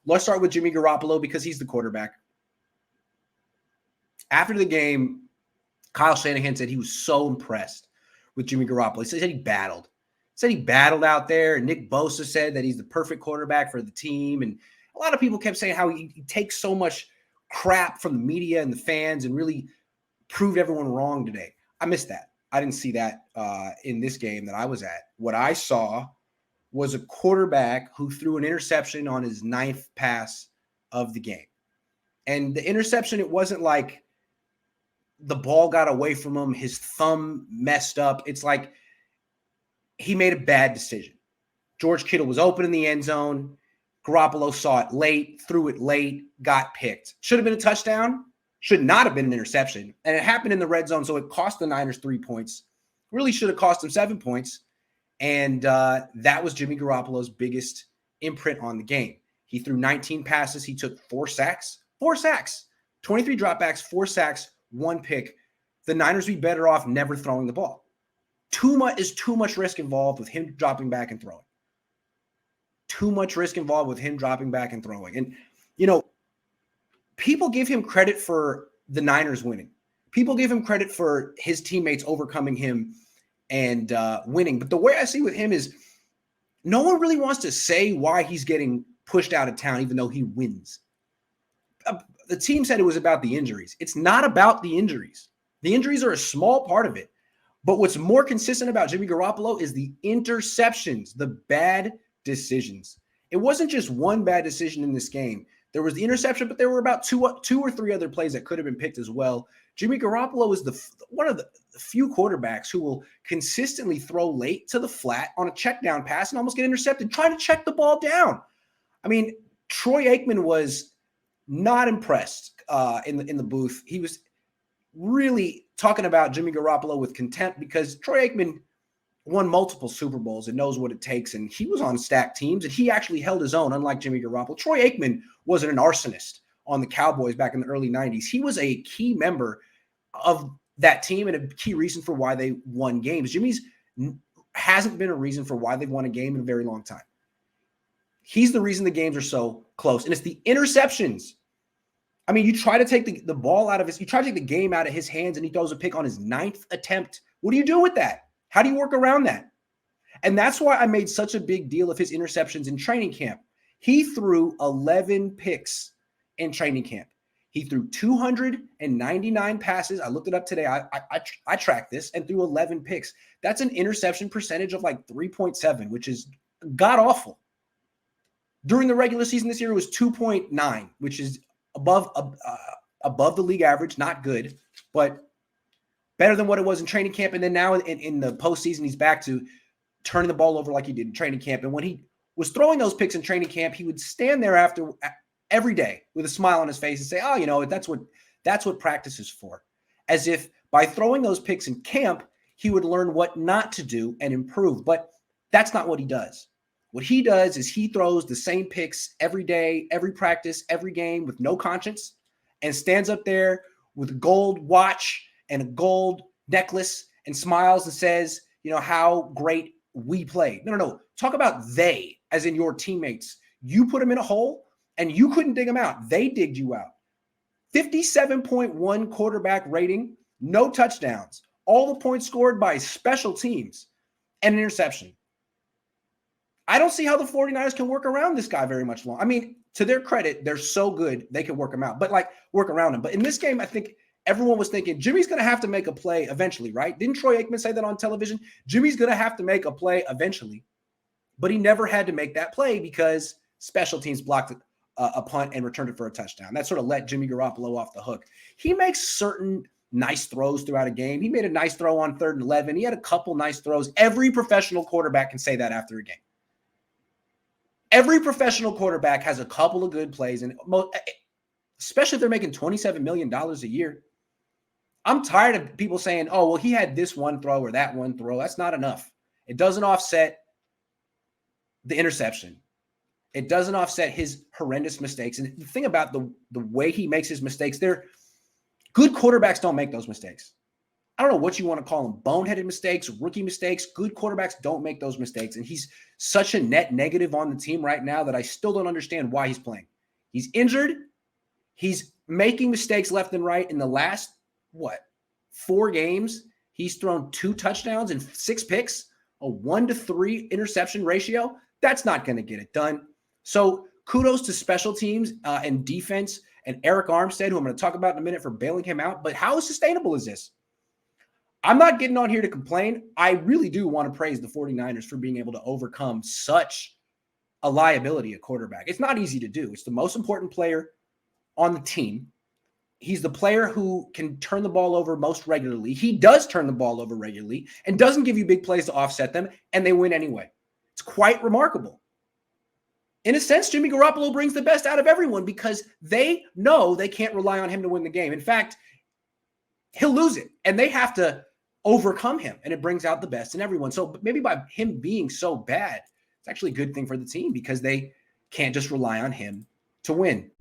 Let's start with Jimmy Garoppolo because he's the quarterback. After the game, Kyle Shanahan said he was so impressed with Jimmy Garoppolo. He said he battled. Said he battled out there. And Nick Bosa said that he's the perfect quarterback for the team. And a lot of people kept saying how he takes so much crap from the media and the fans and really proved everyone wrong today. I missed that. I didn't see that in this game that I was at. What I saw was a quarterback who threw an interception on his 9th pass of the game. And the interception, it wasn't like the ball got away from him, his thumb messed up. It's like he made a bad decision. George Kittle was open in the end zone. Garoppolo saw it late, threw it late, got picked. Should have been a touchdown. Should not have been an interception. And it happened in the red zone, so it cost the Niners 3 points. Really should have cost them 7 points. And that was Jimmy Garoppolo's biggest imprint on the game. He threw 19 passes. He took 4 sacks. 4 sacks. 23 dropbacks, 4 sacks, 1 pick. The Niners would be better off never throwing the ball. Too much risk involved with him dropping back and throwing. Too much risk involved with him dropping back and throwing. And, you know, people give him credit for the Niners winning. People give him credit for his teammates overcoming him and winning. But the way I see with him is no one really wants to say why he's getting pushed out of town, even though he wins. The team said it was about the injuries. It's not about the injuries. The injuries are a small part of it. But what's more consistent about Jimmy Garoppolo is the interceptions, the bad decisions. It wasn't just one bad decision in this game. There was the interception, but there were about two or three other plays that could have been picked as well. Jimmy Garoppolo is one of the few quarterbacks who will consistently throw late to the flat on a check down pass and almost get intercepted, trying to check the ball down. I mean, Troy Aikman was not impressed in the booth. He was really talking about Jimmy Garoppolo with contempt because Troy Aikman won multiple Super Bowls and knows what it takes. And he was on stacked teams and he actually held his own, unlike Jimmy Garoppolo. Troy Aikman wasn't an arsonist on the Cowboys back in the early 90s. He was a key member of that team and a key reason for why they won games. Jimmy's hasn't been a reason for why they've won a game in a very long time. He's the reason the games are so close. And it's the interceptions. I mean, you try to take the ball out of you try to take the game out of his hands and he throws a pick on his 9th attempt. What do you do with that? How do you work around that? And that's why I made such a big deal of his interceptions in training camp. He threw 11 picks in training camp. He threw 299 passes. I looked it up today. I tracked this and threw 11 picks. That's an interception percentage of like 3.7, which is god awful. During the regular season this year, it was 2.9, which is above the league average. Not good, but better than what it was in training camp. And then now in the postseason, he's back to turning the ball over like he did in training camp. And when he was throwing those picks in training camp, he would stand there every day with a smile on his face and say, oh, you know, that's what practice is for. As if by throwing those picks in camp, he would learn what not to do and improve. But that's not what he does. What he does is he throws the same picks every day, every practice, every game with no conscience and stands up there with a gold watch and a gold necklace and smiles and says, you know, how great we played. No. Talk about they, as in your teammates. You put them in a hole and you couldn't dig them out. They digged you out. 57.1 quarterback rating, no touchdowns, all the points scored by special teams and an interception. I don't see how the 49ers can work around this guy very much longer. I mean, to their credit, they're so good, they can work him out, but work around him. But in this game, I think everyone was thinking Jimmy's going to have to make a play eventually, right? Didn't Troy Aikman say that on television? Jimmy's going to have to make a play eventually, but he never had to make that play because special teams blocked a punt and returned it for a touchdown. That sort of let Jimmy Garoppolo off the hook. He makes certain nice throws throughout a game. He made a nice throw on 3rd and 11. He had a couple nice throws. Every professional quarterback can say that after a game. Every professional quarterback has a couple of good plays, and especially if they're making $27 million a year. I'm tired of people saying, oh, well, he had this one throw or that one throw. That's not enough. It doesn't offset the interception. It doesn't offset his horrendous mistakes. And the thing about the way he makes his mistakes, good quarterbacks don't make those mistakes. I don't know what you want to call them, boneheaded mistakes, rookie mistakes. Good quarterbacks don't make those mistakes. And he's such a net negative on the team right now that I still don't understand why he's playing. He's injured. He's making mistakes left and right. In the last, 4 games, he's thrown 2 touchdowns and 6 picks, a 1-to-3 interception ratio. That's not going to get it done. So kudos to special teams and defense and Eric Armstead, who I'm going to talk about in a minute, for bailing him out. But how sustainable is this? I'm not getting on here to complain. I really do want to praise the 49ers for being able to overcome such a liability at quarterback. It's not easy to do. It's the most important player on the team. He's the player who can turn the ball over most regularly. He does turn the ball over regularly and doesn't give you big plays to offset them, and they win anyway. It's quite remarkable. In a sense, Jimmy Garoppolo brings the best out of everyone because they know they can't rely on him to win the game. In fact, he'll lose it, and they have to overcome him, and it brings out the best in everyone. So maybe by him being so bad, it's actually a good thing for the team because they can't just rely on him to win.